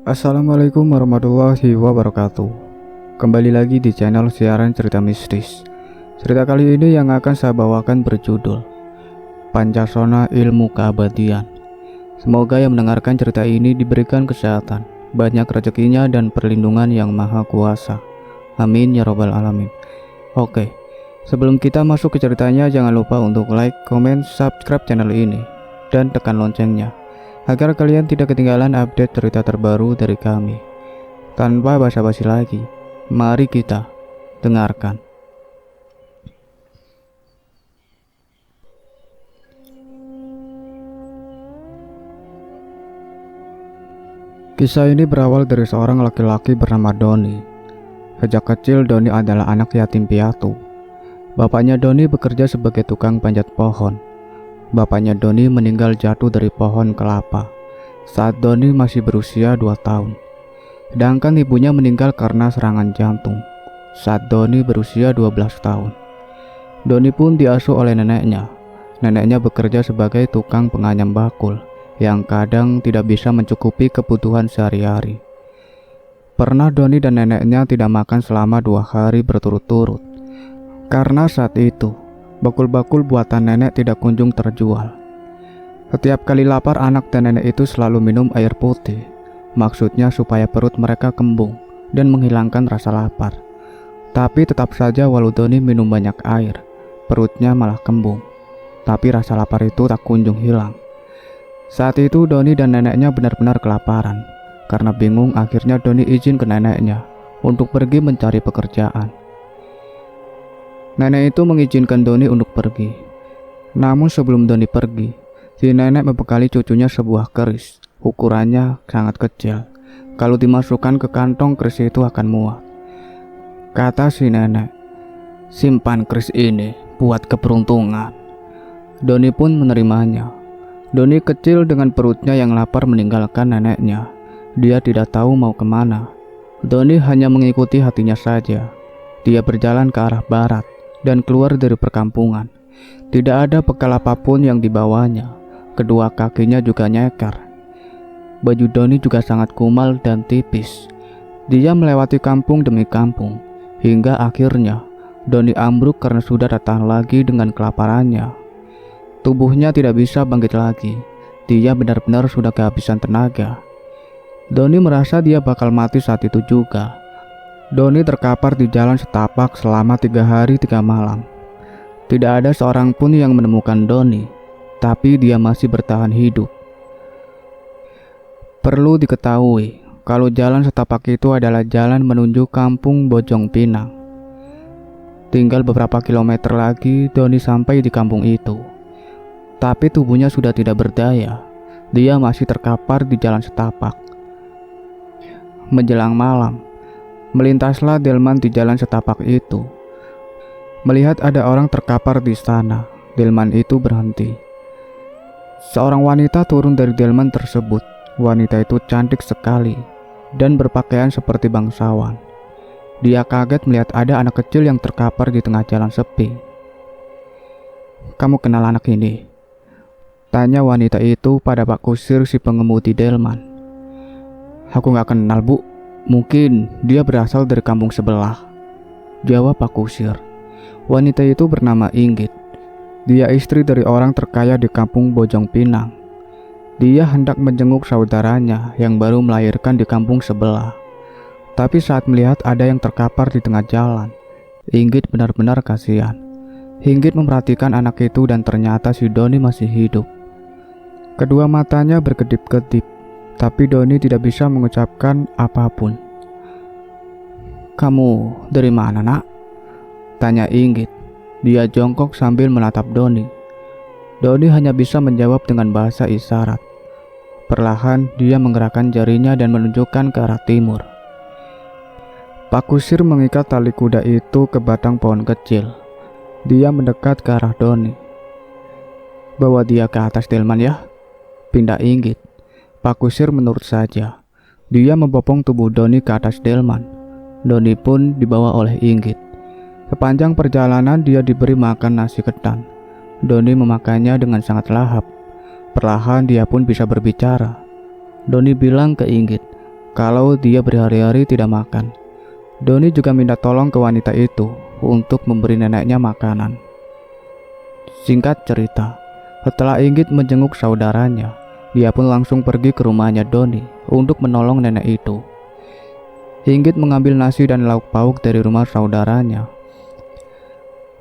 Assalamualaikum warahmatullahi wabarakatuh. Kembali lagi di channel siaran cerita mistis. Cerita kali ini yang akan saya bawakan berjudul Pancasona Ilmu Keabadian. Semoga yang mendengarkan cerita ini diberikan kesehatan, banyak rezekinya dan perlindungan yang maha kuasa. Amin ya robbal alamin. Oke, sebelum kita masuk ke ceritanya, jangan lupa untuk like, komen, subscribe channel ini dan tekan loncengnya agar kalian tidak ketinggalan update cerita terbaru dari kami. Tanpa basa-basi lagi, mari kita dengarkan. Kisah ini berawal dari seorang laki-laki bernama Doni. Sejak kecil Doni adalah anak yatim piatu. Bapaknya Doni bekerja sebagai tukang panjat pohon. Bapaknya Doni meninggal jatuh dari pohon kelapa saat Doni masih berusia 2 tahun. Sedangkan ibunya meninggal karena serangan jantung saat Doni berusia 12 tahun. Doni pun diasuh oleh neneknya. Neneknya bekerja sebagai tukang penganyam bakul yang kadang tidak bisa mencukupi kebutuhan sehari-hari. Pernah Doni dan neneknya tidak makan selama 2 hari berturut-turut karena saat itu bakul-bakul buatan nenek tidak kunjung terjual. Setiap kali lapar, anak dan nenek itu selalu minum air putih. Maksudnya supaya perut mereka kembung dan menghilangkan rasa lapar. Tapi tetap saja walau Doni minum banyak air, perutnya malah kembung. Tapi rasa lapar itu tak kunjung hilang. Saat itu Doni dan neneknya benar-benar kelaparan. Karena bingung, akhirnya Doni izin ke neneknya untuk pergi mencari pekerjaan. Nenek itu mengizinkan Doni untuk pergi. Namun sebelum Doni pergi, si nenek membekali cucunya sebuah keris. Ukurannya sangat kecil. Kalau dimasukkan ke kantong, keris itu akan muat. Kata si nenek, "Simpan keris ini buat keberuntungan." Doni pun menerimanya. Doni kecil dengan perutnya yang lapar meninggalkan neneknya. Dia tidak tahu mau kemana. Doni hanya mengikuti hatinya saja. Dia berjalan ke arah barat dan keluar dari perkampungan. Tidak ada bekal apapun yang dibawanya. Kedua kakinya juga nyekar. Baju Doni juga sangat kumal dan tipis. Dia melewati kampung demi kampung, hingga akhirnya Doni ambruk karena sudah tak tahan lagi dengan kelaparannya. Tubuhnya tidak bisa bangkit lagi. Dia benar-benar sudah kehabisan tenaga. Doni merasa dia bakal mati saat itu juga. Doni terkapar di jalan setapak selama 3 hari 3 malam. Tidak ada seorang pun yang menemukan Doni, tapi dia masih bertahan hidup. Perlu diketahui, kalau jalan setapak itu adalah jalan menuju kampung Bojong Pinang. Tinggal beberapa kilometer lagi, Doni sampai di kampung itu. Tapi tubuhnya sudah tidak berdaya, dia masih terkapar di jalan setapak. Menjelang malam, melintaslah delman di jalan setapak itu. Melihat ada orang terkapar di sana, delman itu berhenti. Seorang wanita turun dari delman tersebut. Wanita itu cantik sekali dan berpakaian seperti bangsawan. Dia kaget melihat ada anak kecil yang terkapar di tengah jalan sepi. "Kamu kenal anak ini?" tanya wanita itu pada Pak Kusir, si pengemudi delman. "Aku gak kenal, Bu. Mungkin dia berasal dari kampung sebelah," jawab Pak Kusir. Wanita itu bernama Inggit. Dia istri dari orang terkaya di kampung Bojong Pinang. Dia hendak menjenguk saudaranya yang baru melahirkan di kampung sebelah. Tapi saat melihat ada yang terkapar di tengah jalan, Inggit benar-benar kasihan. Inggit memperhatikan anak itu dan ternyata si Doni masih hidup. Kedua matanya berkedip-kedip. Tapi Doni tidak bisa mengucapkan apapun. "Kamu dari mana, Nak?" tanya Inggit. Dia jongkok sambil menatap Doni. Doni hanya bisa menjawab dengan bahasa isyarat. Perlahan dia menggerakkan jarinya dan menunjukkan ke arah timur. Pak Kusir mengikat tali kuda itu ke batang pohon kecil. Dia mendekat ke arah Doni. "Bawa dia ke atas delman ya," pindah Inggit. Pak Kusir menurut saja. Dia membopong tubuh Doni ke atas delman. Doni pun dibawa oleh Inggit. Sepanjang perjalanan dia diberi makan nasi ketan. Doni memakannya dengan sangat lahap. Perlahan dia pun bisa berbicara. Doni bilang ke Inggit, kalau dia berhari-hari tidak makan. Doni juga minta tolong ke wanita itu untuk memberi neneknya makanan. Singkat cerita, setelah Inggit menjenguk saudaranya, dia pun langsung pergi ke rumahnya Doni untuk menolong nenek itu. Inggit mengambil nasi dan lauk pauk dari rumah saudaranya.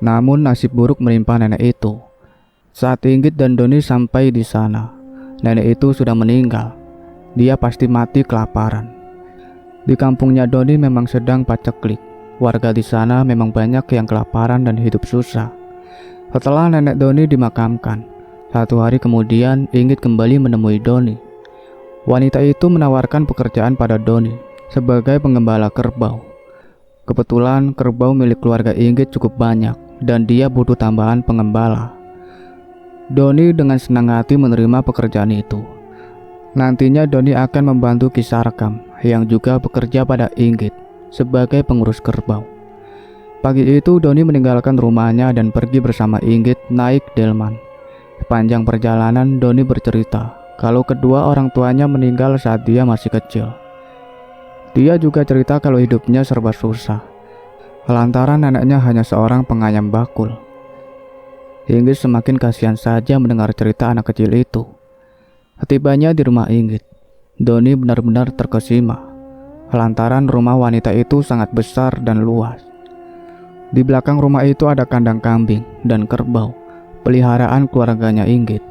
Namun nasib buruk menimpa nenek itu. Saat Inggit dan Doni sampai di sana, nenek itu sudah meninggal. Dia pasti mati kelaparan. Di kampungnya Doni memang sedang paceklik. Warga di sana memang banyak yang kelaparan dan hidup susah. Setelah nenek Doni dimakamkan, 1 hari kemudian Inggit kembali menemui Doni. Wanita itu menawarkan pekerjaan pada Doni sebagai pengembala kerbau. Kebetulan kerbau milik keluarga Inggit cukup banyak dan dia butuh tambahan pengembala. Doni dengan senang hati menerima pekerjaan itu. Nantinya Doni akan membantu Ki Sarkam yang juga bekerja pada Inggit sebagai pengurus kerbau. Pagi itu Doni meninggalkan rumahnya dan pergi bersama Inggit naik delman. Sepanjang perjalanan Doni bercerita kalau kedua orang tuanya meninggal saat dia masih kecil. Dia juga cerita kalau hidupnya serba susah lantaran neneknya hanya seorang penganyam bakul. Inggit semakin kasihan saja mendengar cerita anak kecil itu. Setibanya di rumah Inggit, Doni benar-benar terkesima lantaran rumah wanita itu sangat besar dan luas. Di belakang rumah itu ada kandang kambing dan kerbau peliharaan keluarganya Inggit.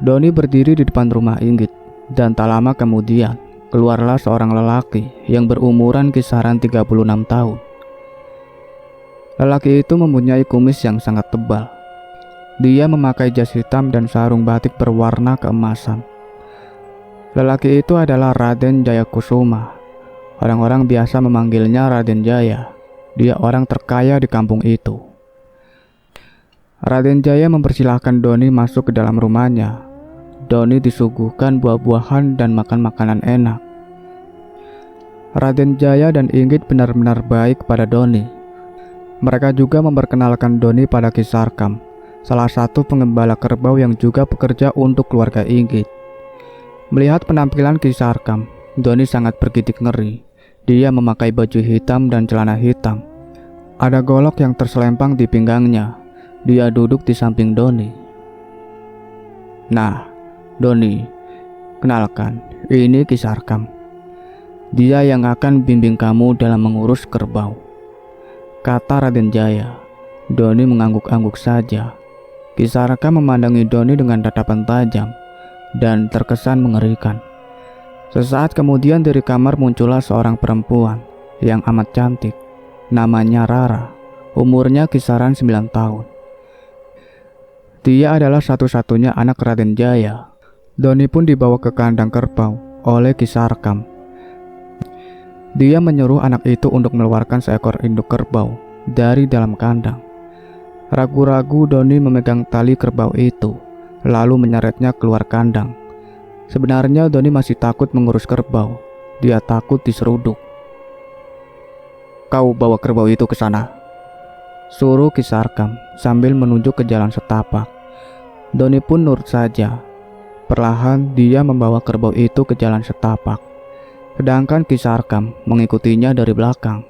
Doni berdiri di depan rumah Inggit dan tak lama kemudian keluarlah seorang lelaki yang berumuran kisaran 36 tahun. Lelaki itu mempunyai kumis yang sangat tebal. Dia memakai jas hitam dan sarung batik berwarna keemasan. Lelaki itu adalah Raden Jayakusuma. Orang-orang biasa memanggilnya Raden Jaya. Dia orang terkaya di kampung itu. Raden Jaya mempersilahkan Doni masuk ke dalam rumahnya. Doni disuguhkan buah-buahan dan makan makanan enak. Raden Jaya dan Inggit benar-benar baik pada Doni. Mereka juga memperkenalkan Doni pada Ki Sarkam, salah satu pengembala kerbau yang juga bekerja untuk keluarga Inggit. Melihat penampilan Ki Sarkam, Doni sangat bergidik ngeri. Dia memakai baju hitam dan celana hitam. Ada golok yang terselempang di pinggangnya. Dia duduk di samping Doni. Nah, Doni, kenalkan, ini Ki Sarkam. Dia yang akan bimbing kamu dalam mengurus kerbau, kata Raden Jaya. Doni mengangguk-angguk saja. Ki Sarkam memandangi Doni dengan tatapan tajam dan terkesan mengerikan. Sesaat kemudian dari kamar muncullah seorang perempuan yang amat cantik. Namanya Rara. Umurnya kisaran 9 tahun. Dia adalah satu-satunya anak Raden Jaya. Doni pun dibawa ke kandang kerbau oleh Ki Sarkam. Dia menyuruh anak itu untuk mengeluarkan seekor induk kerbau dari dalam kandang. Ragu-ragu Doni memegang tali kerbau itu, lalu menyeretnya keluar kandang. Sebenarnya Doni masih takut mengurus kerbau. Dia takut diseruduk. Kau bawa kerbau itu ke sana, suruh Ki Sarkam sambil menunjuk ke jalan setapak. Doni pun nurut saja. Perlahan dia membawa kerbau itu ke jalan setapak, sedangkan Ki Sarkam mengikutinya dari belakang.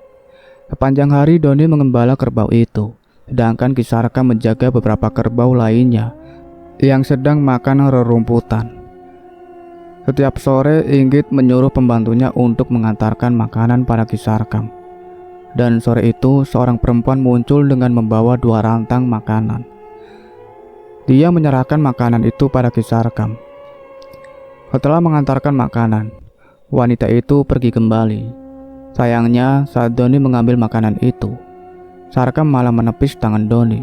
Sepanjang hari Doni mengembala kerbau itu, sedangkan Ki Sarkam menjaga beberapa kerbau lainnya yang sedang makan rerumputan. Setiap sore Inggit menyuruh pembantunya untuk mengantarkan makanan pada Ki Sarkam. Dan sore itu seorang perempuan muncul dengan membawa 2 rantang makanan. Dia menyerahkan makanan itu pada Ki Sarkam. Setelah mengantarkan makanan, wanita itu pergi kembali. Sayangnya saat Doni mengambil makanan itu, Sarkam malah menepis tangan Doni.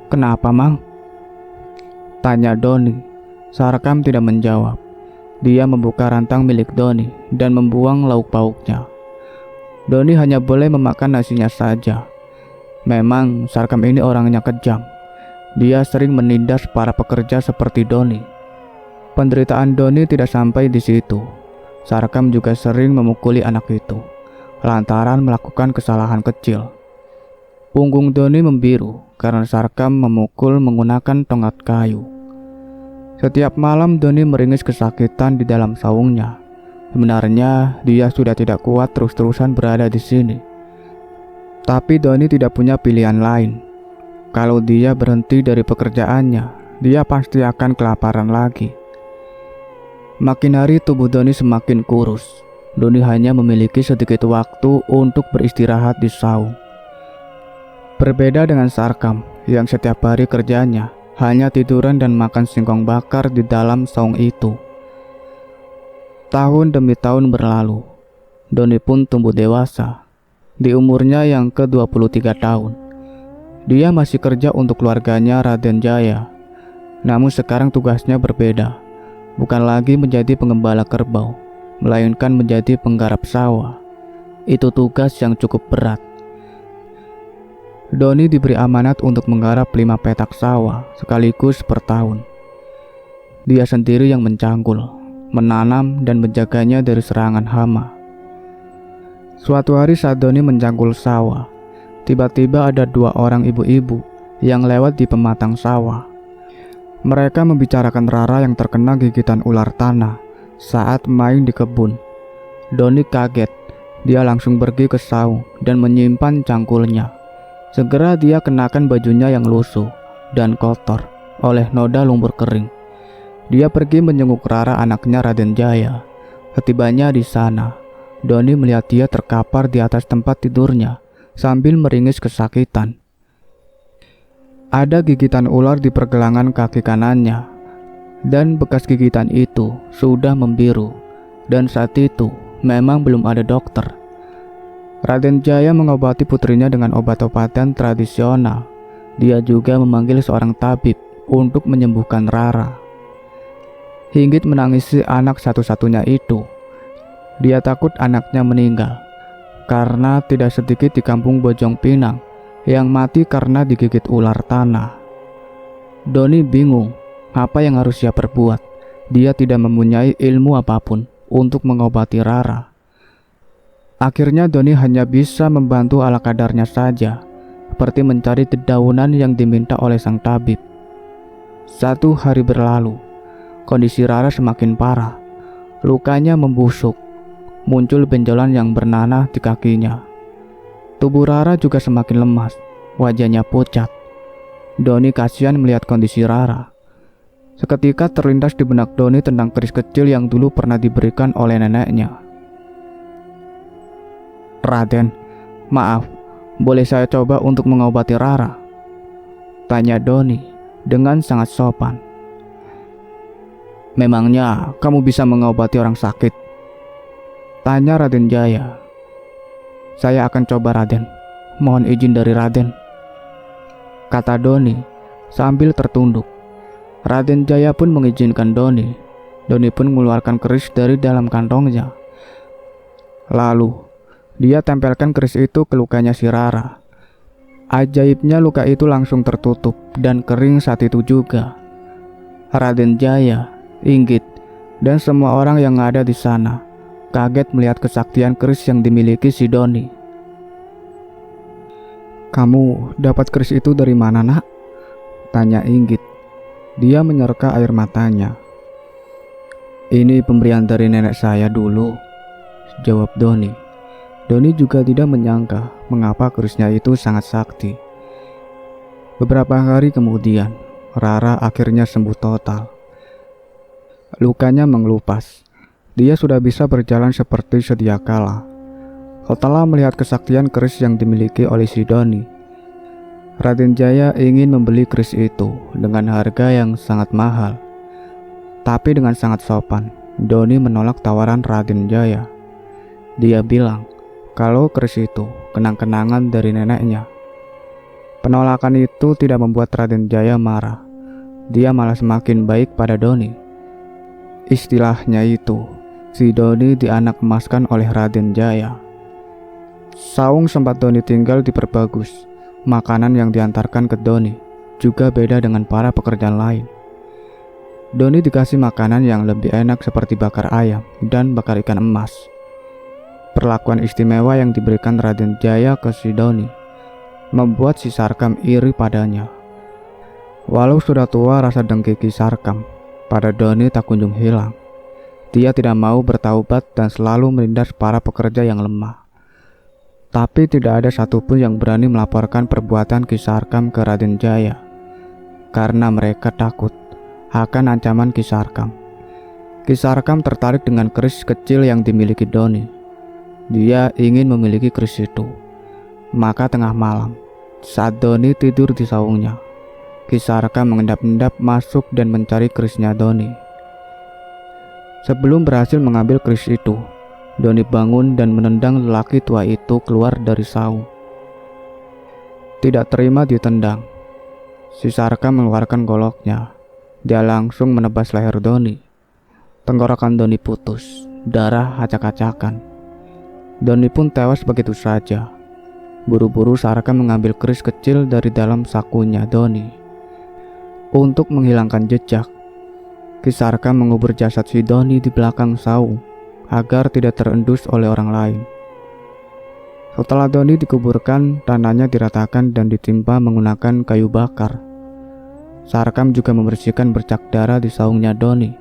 Kenapa, Mang? Tanya Doni. Sarkam tidak menjawab. Dia membuka rantang milik Doni dan membuang lauk pauknya. Doni hanya boleh memakan nasinya saja. Memang Sarkam ini orangnya kejam. Dia sering menindas para pekerja seperti Doni. Penderitaan Doni tidak sampai di situ. Sarkam juga sering memukuli anak itu lantaran melakukan kesalahan kecil. Punggung Doni membiru karena Sarkam memukul menggunakan tongkat kayu. Setiap malam Doni meringis kesakitan di dalam saungnya. Sebenarnya dia sudah tidak kuat terus-terusan berada di sini. Tapi Doni tidak punya pilihan lain. Kalau dia berhenti dari pekerjaannya, dia pasti akan kelaparan lagi. Makin hari tubuh Doni semakin kurus. Doni hanya memiliki sedikit waktu untuk beristirahat di saung. Berbeda dengan Sarkam yang setiap hari kerjanya hanya tiduran dan makan singkong bakar di dalam saung itu. Tahun demi tahun berlalu, Doni pun tumbuh dewasa. Di umurnya yang ke-23 tahun, dia masih kerja untuk keluarganya Raden Jaya. Namun sekarang tugasnya berbeda, bukan lagi menjadi pengembala kerbau, melainkan menjadi penggarap sawah. Itu tugas yang cukup berat. Doni diberi amanat untuk menggarap 5 petak sawah sekaligus per tahun. Dia sendiri yang mencangkul, menanam dan menjaganya dari serangan hama. Suatu hari saat Doni mencangkul sawah, tiba-tiba ada 2 orang ibu-ibu yang lewat di pematang sawah. Mereka membicarakan Rara yang terkena gigitan ular tanah saat main di kebun. Doni kaget. Dia langsung pergi ke saung dan menyimpan cangkulnya. Segera dia kenakan bajunya yang lusuh dan kotor oleh noda lumpur kering. Dia pergi menjenguk Rara, anaknya Raden Jaya. Ketibanya di sana, Doni melihat dia terkapar di atas tempat tidurnya sambil meringis kesakitan. Ada gigitan ular di pergelangan kaki kanannya, dan bekas gigitan itu sudah membiru. Dan saat itu memang belum ada dokter. Raden Jaya mengobati putrinya dengan obat-obatan tradisional. Dia juga memanggil seorang tabib untuk menyembuhkan Rara. Hinggit menangisi anak satu-satunya itu. Dia takut anaknya meninggal, karena tidak sedikit di kampung Bojong Pinang yang mati karena digigit ular tanah. Doni bingung apa yang harus dia perbuat. Dia tidak mempunyai ilmu apapun untuk mengobati Rara. Akhirnya Doni hanya bisa membantu ala kadarnya saja, seperti mencari dedaunan yang diminta oleh sang tabib. 1 hari berlalu. Kondisi Rara semakin parah. Lukanya membusuk. Muncul benjolan yang bernanah di kakinya. Tubuh Rara juga semakin lemas. Wajahnya pucat. Doni kasihan melihat kondisi Rara. Seketika terlintas di benak Doni tentang keris kecil yang dulu pernah diberikan oleh neneknya. "Raden, maaf, boleh saya coba untuk mengobati Rara?" tanya Doni dengan sangat sopan. "Memangnya kamu bisa mengobati orang sakit?" tanya Raden Jaya. "Saya akan coba, Raden. Mohon izin dari Raden," kata Doni sambil tertunduk. Raden Jaya pun mengizinkan Doni. Doni pun mengeluarkan keris dari dalam kantongnya. Lalu dia tempelkan keris itu ke lukanya si Rara. Ajaibnya luka itu langsung tertutup dan kering saat itu juga. Raden Jaya, Inggit, dan semua orang yang ada di sana kaget melihat kesaktian keris yang dimiliki si Doni. "Kamu dapat keris itu dari mana, Nak?" tanya Inggit. Dia menyerka air matanya. "Ini pemberian dari nenek saya dulu," jawab Doni. Doni juga tidak menyangka mengapa kerisnya itu sangat sakti. Beberapa hari kemudian, Rara akhirnya sembuh total. Lukanya mengelupas. Dia sudah bisa berjalan seperti sedia kala. Setelah melihat kesaktian keris yang dimiliki oleh si Doni, Raden Jaya ingin membeli keris itu dengan harga yang sangat mahal. Tapi dengan sangat sopan, Doni menolak tawaran Raden Jaya. Dia bilang kalau keris itu kenang-kenangan dari neneknya. Penolakan itu tidak membuat Raden Jaya marah. Dia malah semakin baik pada Doni. Istilahnya itu, si Doni dianak emaskan oleh Raden Jaya. Saung sempat Doni tinggal diperbagus. Makanan yang diantarkan ke Doni juga beda dengan para pekerjaan lain. Doni dikasih makanan yang lebih enak seperti bakar ayam dan bakar ikan emas. Perlakuan istimewa yang diberikan Raden Jaya ke si Doni membuat si Sarkam iri padanya. Walau sudah tua, rasa dengki Ki Sarkam pada Doni tak kunjung hilang. Dia tidak mau bertaubat dan selalu menindas para pekerja yang lemah. Tapi tidak ada satupun yang berani melaporkan perbuatan Ki Sarkam ke Raden Jaya, karena mereka takut akan ancaman Ki Sarkam. Ki Sarkam tertarik dengan keris kecil yang dimiliki Doni. Dia ingin memiliki keris itu. Maka tengah malam, saat Doni tidur di saungnya, Ki Sarkam mengendap-endap masuk dan mencari kerisnya Doni. Sebelum berhasil mengambil keris itu, Doni bangun dan menendang lelaki tua itu keluar dari saung. Tidak terima ditendang, si Sarkam mengeluarkan goloknya. Dia langsung menebas leher Doni. Tenggorokan Doni putus, darah acak-acakan. Doni pun tewas begitu saja. Buru-buru Sarkam mengambil keris kecil dari dalam sakunya Doni. Untuk menghilangkan jejak, Ki Sarkam mengubur jasad si Doni di belakang saung agar tidak terendus oleh orang lain. Setelah Doni dikuburkan, tanahnya diratakan dan ditimpa menggunakan kayu bakar. Sarkam juga membersihkan bercak darah di saungnya Doni.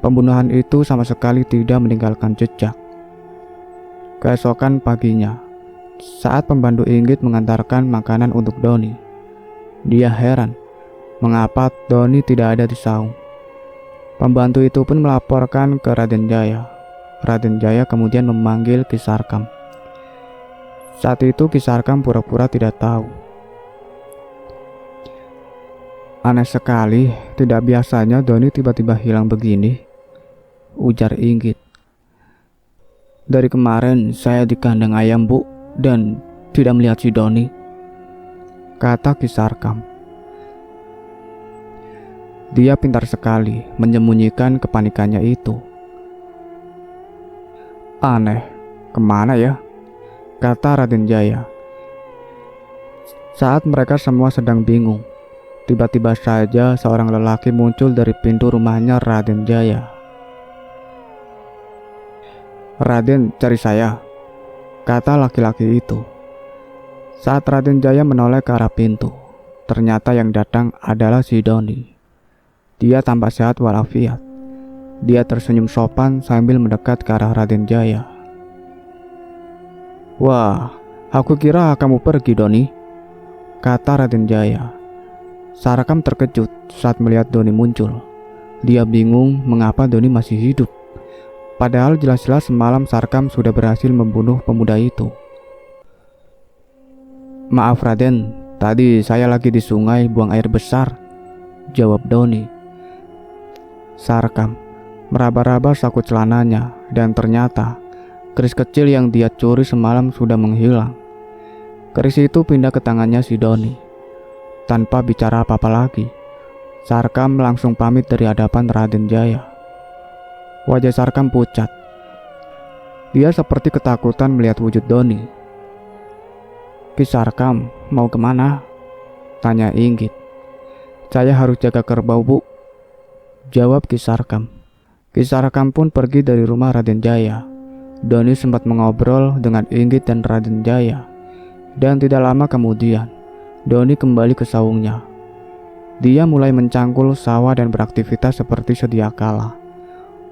Pembunuhan itu sama sekali tidak meninggalkan jejak. Keesokan paginya, saat pembantu Inggit mengantarkan makanan untuk Doni, dia heran mengapa Doni tidak ada di saung. Pembantu itu pun melaporkan ke Raden Jaya. Raden Jaya kemudian memanggil Ki Sarkam. Saat itu Ki Sarkam pura-pura tidak tahu. Aneh sekali, tidak biasanya Doni tiba-tiba hilang begini, ujar Inggit. Dari kemarin saya di kandang ayam, Bu, dan tidak melihat si Doni, kata Ki Sarkam. Dia pintar sekali menyembunyikan kepanikannya itu. Aneh, kemana ya? Kata Raden Jaya. Saat mereka semua sedang bingung, tiba-tiba saja seorang lelaki muncul dari pintu rumahnya Raden Jaya. Raden, cari saya, kata laki-laki itu. Saat Raden Jaya menoleh ke arah pintu, ternyata yang datang adalah si Doni. Dia tampak sehat walafiat. Dia tersenyum sopan sambil mendekat ke arah Raden Jaya. Wah, aku kira kamu pergi, Doni, kata Raden Jaya. Sarkam terkejut saat melihat Doni muncul. Dia bingung mengapa Doni masih hidup. Padahal jelas-jelas semalam Sarkam sudah berhasil membunuh pemuda itu. Maaf Raden, tadi saya lagi di sungai buang air besar, jawab Doni. Sarkam meraba-raba saku celananya dan ternyata keris kecil yang dia curi semalam sudah menghilang. Keris itu pindah ke tangannya si Doni. Tanpa bicara apa-apa lagi, Sarkam langsung pamit dari hadapan Raden Jaya. Wajah Sarkam pucat. Dia seperti ketakutan melihat wujud Doni. Ki Sarkam, mau kemana? Tanya Inggit. Saya harus jaga kerbau, Bu, jawab Ki Sarkam. Ki Sarkam pun pergi dari rumah Raden Jaya. Doni sempat mengobrol dengan Inggit dan Raden Jaya. Dan tidak lama kemudian, Doni kembali ke saungnya. Dia mulai mencangkul sawah dan beraktivitas seperti sedia kala.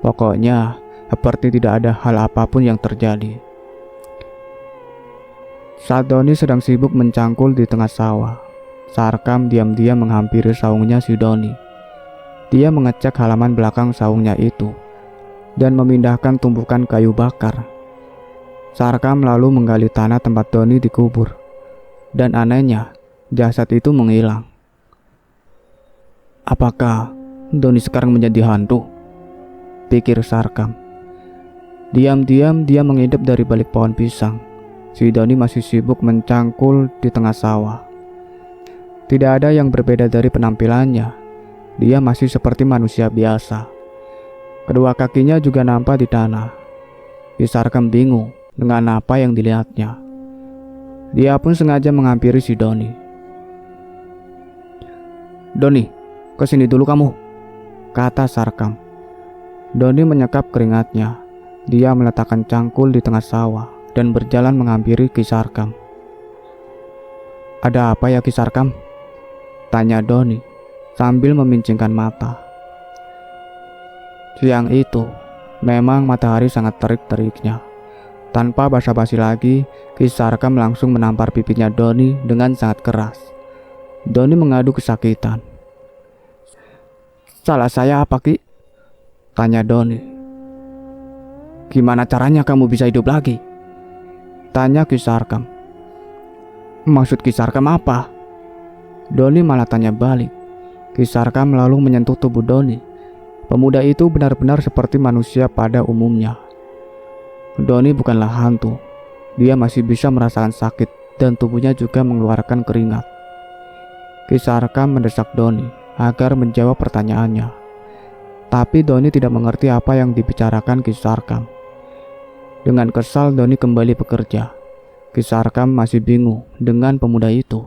Pokoknya, seperti tidak ada hal apapun yang terjadi. Saat Doni sedang sibuk mencangkul di tengah sawah, Sarkam diam-diam menghampiri saungnya si Doni. Dia mengecek halaman belakang saungnya itu dan memindahkan tumpukan kayu bakar. Sarkam lalu menggali tanah tempat Doni dikubur. Dan anehnya, jasad itu menghilang. Apakah Doni sekarang menjadi hantu? Pikir Sarkam. Diam-diam dia mengintip dari balik pohon pisang. Si Doni masih sibuk mencangkul di tengah sawah. Tidak ada yang berbeda dari penampilannya. Dia masih seperti manusia biasa. Kedua kakinya juga nampak di tanah. Sarkam bingung dengan apa yang dilihatnya. Dia pun sengaja menghampiri si Doni. Doni, kesini dulu kamu, kata Sarkam. Doni menyekap keringatnya. Dia meletakkan cangkul di tengah sawah dan berjalan menghampiri Ki Sarkam. Ada apa ya Ki Sarkam? Tanya Doni sambil memincingkan mata. Siang itu, Memang matahari sangat terik-teriknya. Tanpa basa-basi lagi, Ki Sarkam langsung menampar pipinya Doni dengan sangat keras. Doni mengadu kesakitan. "Salah saya apa, Ki?" tanya Doni. "Gimana caranya kamu bisa hidup lagi?" tanya Ki Sarkam. "Maksud Ki Sarkam apa?" Doni malah tanya balik. Ki Sarkam lalu menyentuh tubuh Doni. Pemuda itu benar-benar seperti manusia pada umumnya. Doni bukanlah hantu. Dia masih bisa merasakan sakit dan tubuhnya juga mengeluarkan keringat. Ki Sarkam mendesak Doni agar menjawab pertanyaannya. Tapi Doni tidak mengerti apa yang dibicarakan Ki Sarkam. Dengan kesal Doni kembali bekerja. Ki Sarkam masih bingung dengan pemuda itu.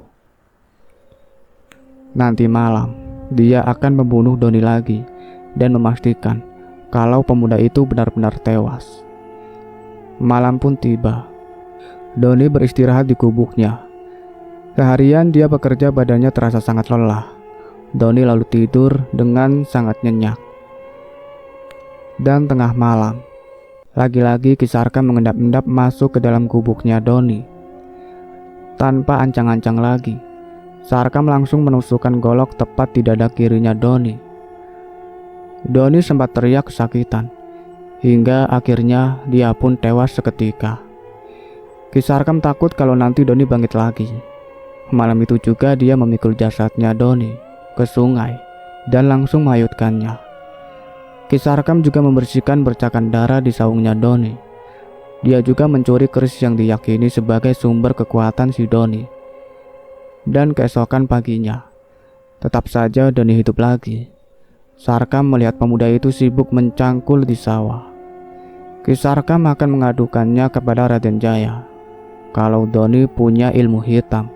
Nanti malam, dia akan membunuh Doni lagi dan memastikan kalau pemuda itu benar-benar tewas. Malam pun tiba. Doni beristirahat di gubuknya. Seharian dia bekerja, badannya terasa sangat lelah. Doni lalu tidur dengan sangat nyenyak. Dan tengah malam, lagi-lagi Ki Sarkam mengendap-endap masuk ke dalam gubuknya Doni. Tanpa ancang-ancang lagi, Sarkam langsung menusukkan golok tepat di dada kirinya Doni. Doni sempat teriak kesakitan, hingga akhirnya dia pun tewas seketika. Ki Sarkam takut kalau nanti Doni bangkit lagi. Malam itu juga dia memikul jasadnya Doni ke sungai dan langsung menghanyutkannya. Ki Sarkam juga membersihkan bercakan darah di saungnya Doni. Dia juga mencuri keris yang diyakini sebagai sumber kekuatan si Doni. Dan keesokan paginya, tetap saja Doni hidup lagi. Sarkam melihat pemuda itu sibuk mencangkul di sawah. Ki Sarkam akan mengadukannya kepada Raden Jaya kalau Doni punya ilmu hitam.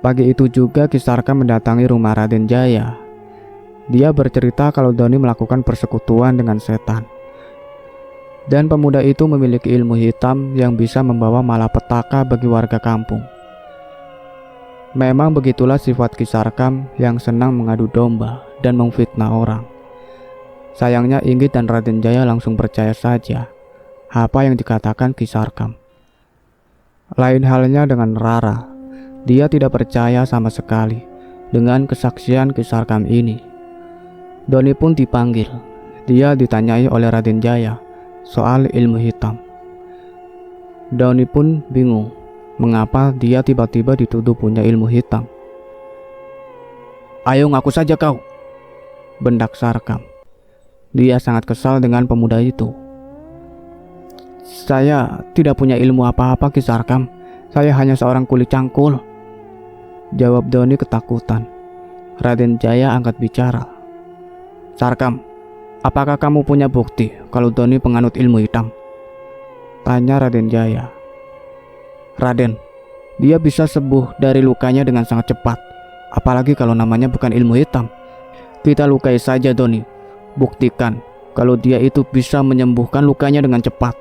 Pagi itu juga Ki Sarkam mendatangi rumah Raden Jaya. Dia bercerita kalau Doni melakukan persekutuan dengan setan. Dan pemuda itu memiliki ilmu hitam yang bisa membawa malapetaka bagi warga kampung. Memang begitulah sifat Ki Sarkam yang senang mengadu domba dan memfitnah orang. Sayangnya Inggit dan Raden Jaya langsung percaya saja apa yang dikatakan Ki Sarkam. Lain halnya dengan Rara. Dia tidak percaya sama sekali dengan kesaksian Ki Sarkam ini. Doni pun dipanggil. Dia ditanyai oleh Raden Jaya soal ilmu hitam. Doni pun bingung mengapa dia tiba-tiba dituduh punya ilmu hitam. "Ayo ngaku saja kau," bentak Sarkam. Dia sangat kesal dengan pemuda itu. "Saya tidak punya ilmu apa-apa Ki Sarkam. Saya hanya seorang kuli cangkul," jawab Doni ketakutan. Raden Jaya angkat bicara. "Sarkam, apakah kamu punya bukti kalau Doni penganut ilmu hitam?" tanya Raden Jaya. "Raden, dia bisa sembuh dari lukanya dengan sangat cepat. Apalagi kalau namanya bukan ilmu hitam. Kita lukai saja Doni. Buktikan kalau dia itu bisa menyembuhkan lukanya dengan cepat,"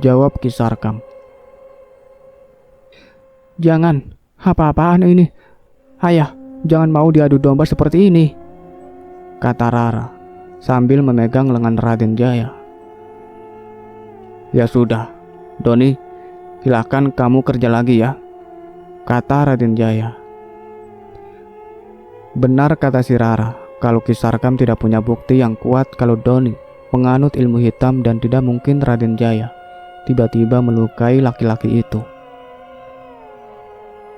jawab Ki Sarkam. "Jangan, apa-apaan ini? Ayah, jangan mau diadu domba seperti ini," kata Rara sambil memegang lengan Raden Jaya. "Ya sudah, Doni, silakan kamu kerja lagi ya," kata Raden Jaya. Benar kata si Rara, kalau Ki Sarkam tidak punya bukti yang kuat kalau Doni penganut ilmu hitam dan tidak mungkin Raden Jaya tiba-tiba melukai laki-laki itu.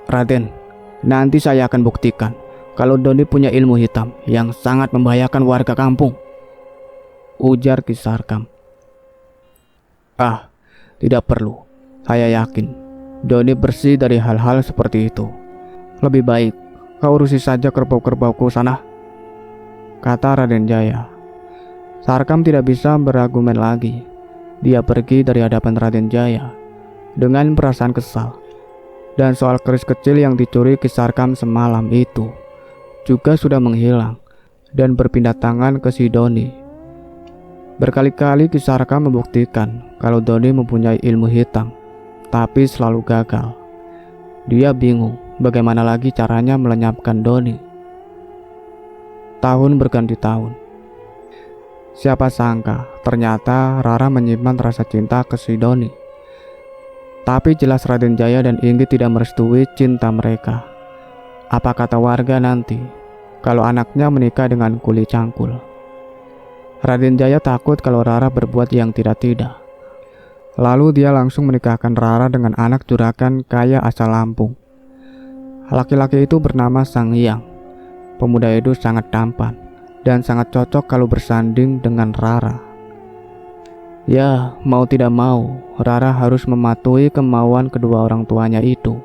"Raden, nanti saya akan buktikan kalau Doni punya ilmu hitam yang sangat membahayakan warga kampung," ujar Ki Sarkam. "Ah, tidak perlu. Saya yakin Doni bersih dari hal-hal seperti itu. Lebih baik kau urusi saja kerbau-kerbauku sana," kata Raden Jaya. Sarkam tidak bisa berargumen lagi. Dia pergi dari hadapan Raden Jaya dengan perasaan kesal. Dan soal keris kecil yang dicuri Ki Sarkam semalam itu juga sudah menghilang dan berpindah tangan ke si Doni. Berkali-kali Ki Sarkam membuktikan kalau Doni mempunyai ilmu hitam, tapi selalu gagal. Dia bingung bagaimana lagi caranya melenyapkan Doni. Tahun berganti tahun. Siapa sangka, ternyata Rara menyimpan rasa cinta ke si Doni. Tapi jelas Raden Jaya dan Inggit tidak merestui cinta mereka. Apa kata warga nanti kalau anaknya menikah dengan kuli cangkul? Raden Jaya takut kalau Rara berbuat yang tidak-tidak. Lalu dia langsung menikahkan Rara dengan anak juragan kaya asal Lampung. Laki-laki itu bernama Sang Hyang. Pemuda itu sangat tampan dan sangat cocok kalau bersanding dengan Rara. Ya, mau tidak mau, Rara harus mematuhi kemauan kedua orang tuanya itu.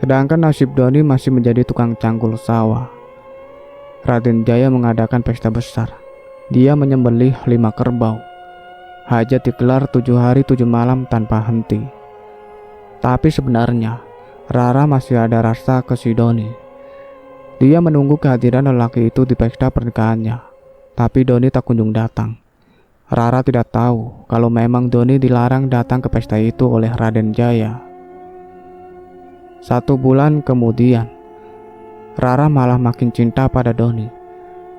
Sedangkan nasib Doni masih menjadi tukang cangkul sawah. Raden Jaya mengadakan pesta besar. Dia menyembelih 5 kerbau. Hajat digelar 7 hari 7 malam tanpa henti. Tapi sebenarnya Rara masih ada rasa ke si Doni. Dia menunggu kehadiran lelaki itu di pesta pernikahannya. Tapi Doni tak kunjung datang. Rara tidak tahu kalau memang Doni dilarang datang ke pesta itu oleh Raden Jaya. 1 bulan kemudian, Rara malah makin cinta pada Doni.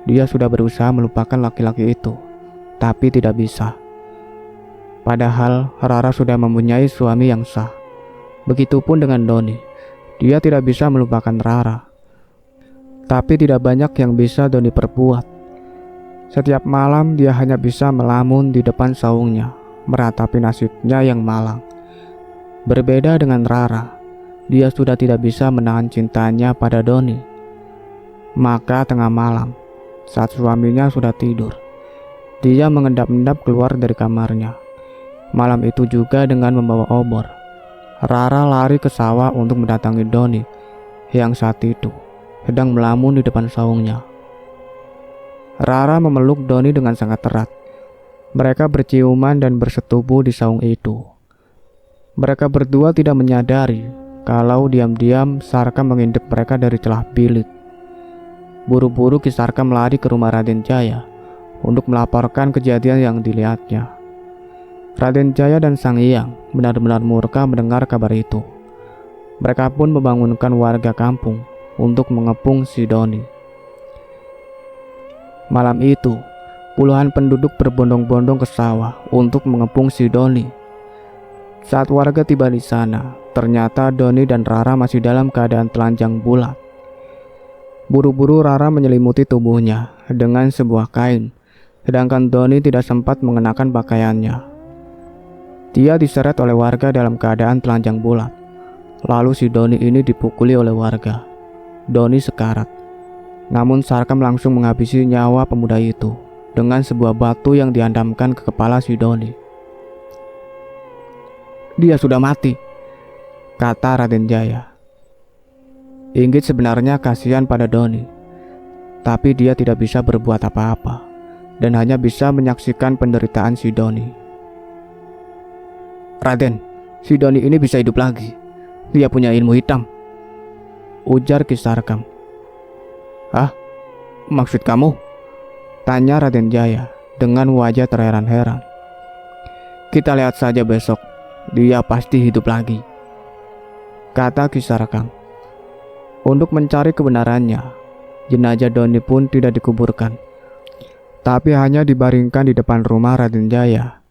Dia sudah berusaha melupakan laki-laki itu, tapi tidak bisa. Padahal Rara sudah mempunyai suami yang sah. Begitupun dengan Doni. Dia tidak bisa melupakan Rara. Tapi tidak banyak yang bisa Doni perbuat. Setiap malam dia hanya bisa melamun di depan saungnya, meratapi nasibnya yang malang. Berbeda dengan Rara, dia sudah tidak bisa menahan cintanya pada Doni. Maka tengah malam, saat suaminya sudah tidur, dia mengendap-endap keluar dari kamarnya. Malam itu juga dengan membawa obor. Rara lari ke sawah untuk mendatangi Doni yang saat itu sedang melamun di depan saungnya. Rara memeluk Doni dengan sangat erat. Mereka berciuman dan bersetubuh di saung itu. Mereka berdua tidak menyadari kalau diam-diam Sarkam mengintip mereka dari celah bilik. Buru-buru Ki Sarkam melari ke rumah Raden Jaya untuk melaporkan kejadian yang dilihatnya. Raden Jaya dan Sang Hyang benar-benar murka mendengar kabar itu. Mereka pun membangunkan warga kampung untuk mengepung si Doni. Malam itu, puluhan penduduk berbondong-bondong ke sawah untuk mengepung si Doni. Saat warga tiba di sana, ternyata Doni dan Rara masih dalam keadaan telanjang bulat. Buru-buru Rara menyelimuti tubuhnya dengan sebuah kain, sedangkan Doni tidak sempat mengenakan pakaiannya. Dia diseret oleh warga dalam keadaan telanjang bulat. Lalu si Doni ini dipukuli oleh warga. Doni sekarat. Namun Sarkam langsung menghabisi nyawa pemuda itu dengan sebuah batu yang dihantamkan ke kepala si Doni. "Dia sudah mati," kata Raden Jaya. Inggit sebenarnya kasihan pada Doni, tapi dia tidak bisa berbuat apa-apa dan hanya bisa menyaksikan penderitaan si Doni. "Raden, si Doni ini bisa hidup lagi. Dia punya ilmu hitam," ujar Ki Sarkam. "Ah, maksud kamu?" tanya Raden Jaya dengan wajah terheran-heran. "Kita lihat saja besok, dia pasti hidup lagi," kata Ki Sarkam. Untuk mencari kebenarannya, jenazah Doni pun tidak dikuburkan, tapi hanya dibaringkan di depan rumah Raden Jaya.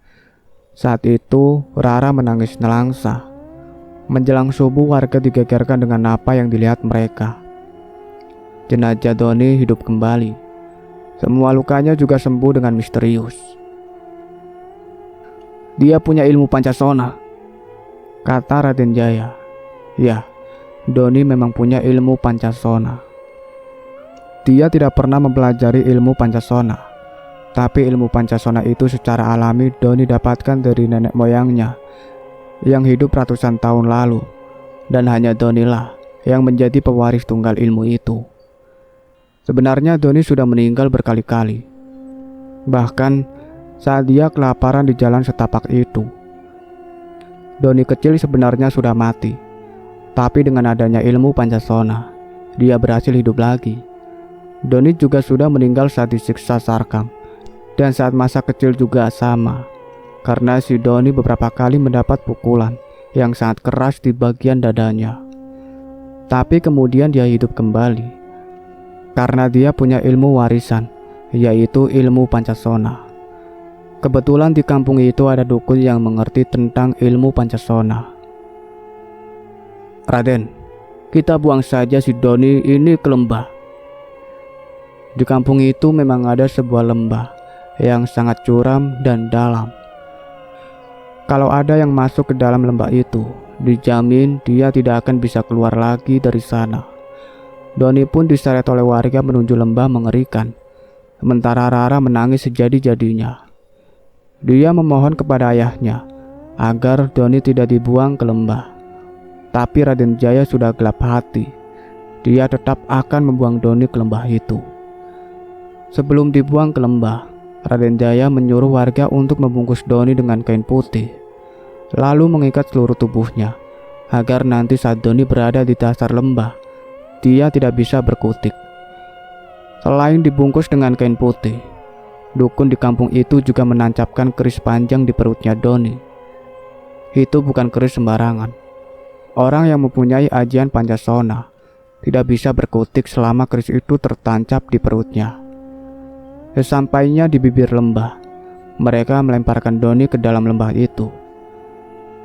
Saat itu Rara menangis nelangsa. Menjelang subuh warga digegerkan dengan apa yang dilihat mereka. Jenazah Doni hidup kembali. Semua lukanya juga sembuh dengan misterius. "Dia punya ilmu Pancasona," kata Raden Jaya. Ya, Doni memang punya ilmu Pancasona. Dia tidak pernah mempelajari ilmu Pancasona, tapi ilmu Pancasona itu secara alami Doni dapatkan dari nenek moyangnya yang hidup ratusan tahun lalu, dan hanya Donilah yang menjadi pewaris tunggal ilmu itu. Sebenarnya Doni sudah meninggal berkali-kali. Bahkan saat dia kelaparan di jalan setapak itu, Doni kecil sebenarnya sudah mati. Tapi dengan adanya ilmu Pancasona, dia berhasil hidup lagi. Doni juga sudah meninggal saat disiksa Sarkam, dan saat masa kecil juga sama, karena si Doni beberapa kali mendapat pukulan yang sangat keras di bagian dadanya. Tapi kemudian dia hidup kembali, karena dia punya ilmu warisan yaitu ilmu Pancasona. Kebetulan di kampung itu ada dukun yang mengerti tentang ilmu Pancasona. "Raden, kita buang saja si Doni ini ke lembah." Di kampung itu memang ada sebuah lembah yang sangat curam dan dalam. Kalau ada yang masuk ke dalam lembah itu, dijamin dia tidak akan bisa keluar lagi dari sana. Doni pun diseret oleh warga menuju lembah mengerikan, sementara Rara menangis sejadi-jadinya. Dia memohon kepada ayahnya agar Doni tidak dibuang ke lembah. Tapi Raden Jaya sudah gelap hati. Dia tetap akan membuang Doni ke lembah itu. Sebelum dibuang ke lembah, Raden Jaya menyuruh warga untuk membungkus Doni dengan kain putih, lalu mengikat seluruh tubuhnya agar nanti saat Doni berada di dasar lembah, dia tidak bisa berkutik. Selain dibungkus dengan kain putih, dukun di kampung itu juga menancapkan keris panjang di perutnya Doni. Itu bukan keris sembarangan. Orang yang mempunyai ajian Pancasona tidak bisa berkutik selama keris itu tertancap di perutnya. Sesampainya di bibir lembah, mereka melemparkan Doni ke dalam lembah itu.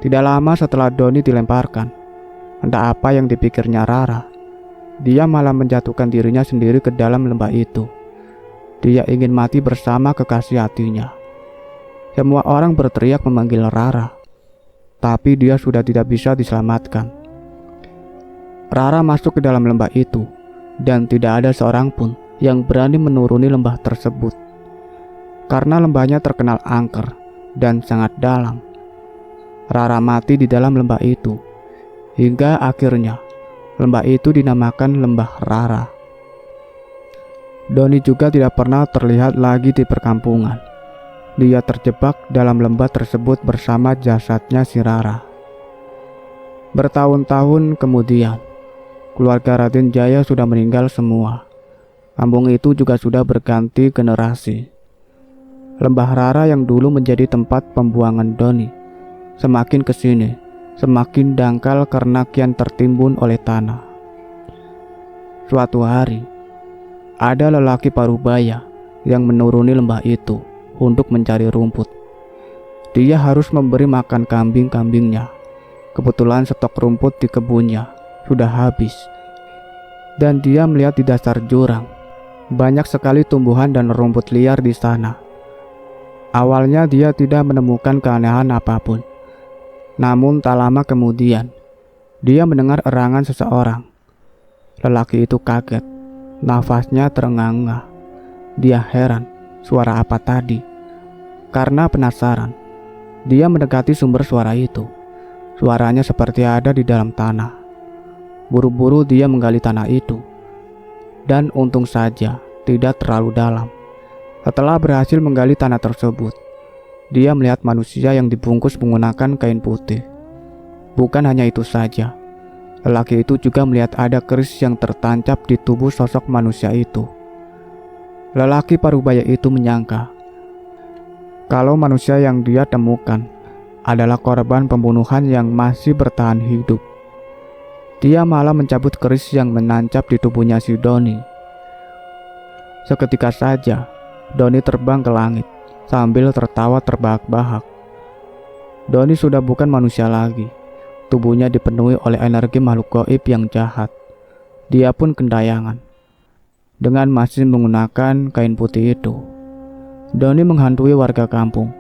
Tidak lama setelah Doni dilemparkan, entah apa yang dipikirnya Rara. Dia malah menjatuhkan dirinya sendiri ke dalam lembah itu. Dia ingin mati bersama kekasih hatinya. Semua orang berteriak memanggil Rara, tapi dia sudah tidak bisa diselamatkan. Rara masuk ke dalam lembah itu, dan tidak ada seorang pun yang berani menuruni lembah tersebut. Karena lembahnya terkenal angker dan sangat dalam, Rara mati di dalam lembah itu, hingga akhirnya lembah itu dinamakan Lembah Rara. Doni juga tidak pernah terlihat lagi di perkampungan. Dia terjebak dalam lembah tersebut bersama jasadnya si Rara. Bertahun-tahun kemudian, keluarga Raden Jaya sudah meninggal semua. Kampung itu juga sudah berganti generasi. Lembah Rara yang dulu menjadi tempat pembuangan Doni, semakin kesini, semakin dangkal karena kian tertimbun oleh tanah. Suatu hari, ada lelaki parubaya yang menuruni lembah itu untuk mencari rumput. Dia harus memberi makan kambing-kambingnya. Kebetulan stok rumput di kebunnya sudah habis, dan dia melihat di dasar jurang banyak sekali tumbuhan dan rumput liar di sana. Awalnya dia tidak menemukan keanehan apapun. Namun tak lama kemudian, dia mendengar erangan seseorang. Lelaki itu kaget, nafasnya terengah-engah. Dia heran, suara apa tadi? Karena penasaran, dia mendekati sumber suara itu. Suaranya seperti ada di dalam tanah. Buru-buru dia menggali tanah itu, dan untung saja tidak terlalu dalam. Setelah berhasil menggali tanah tersebut, dia melihat manusia yang dibungkus menggunakan kain putih. Bukan hanya itu saja, lelaki itu juga melihat ada keris yang tertancap di tubuh sosok manusia itu. Lelaki parubaya itu menyangka kalau manusia yang dia temukan adalah korban pembunuhan yang masih bertahan hidup. Dia malah mencabut keris yang menancap di tubuhnya si Doni. Seketika saja, Doni terbang ke langit sambil tertawa terbahak-bahak. Doni sudah bukan manusia lagi. Tubuhnya dipenuhi oleh energi makhluk gaib yang jahat. Dia pun kentayangan. Dengan masih menggunakan kain putih itu, Doni menghantui warga kampung.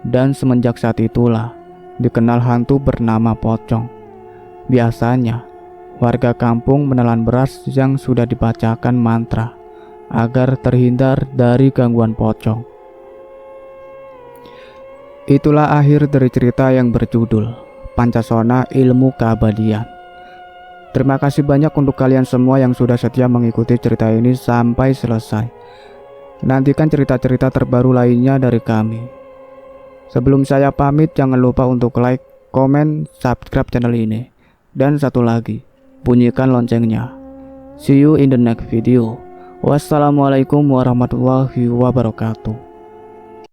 Dan semenjak saat itulah dikenal hantu bernama Pocong. Biasanya, warga kampung menelan beras yang sudah dibacakan mantra agar terhindar dari gangguan pocong. Itulah akhir dari cerita yang berjudul Pancasona Ilmu Keabadian. Terima kasih banyak untuk kalian semua yang sudah setia mengikuti cerita ini sampai selesai. Nantikan cerita-cerita terbaru lainnya dari kami. Sebelum saya pamit, jangan lupa untuk like, komen, subscribe channel ini. Dan satu lagi, bunyikan loncengnya. See you in the next video. Wassalamualaikum warahmatullahi wabarakatuh.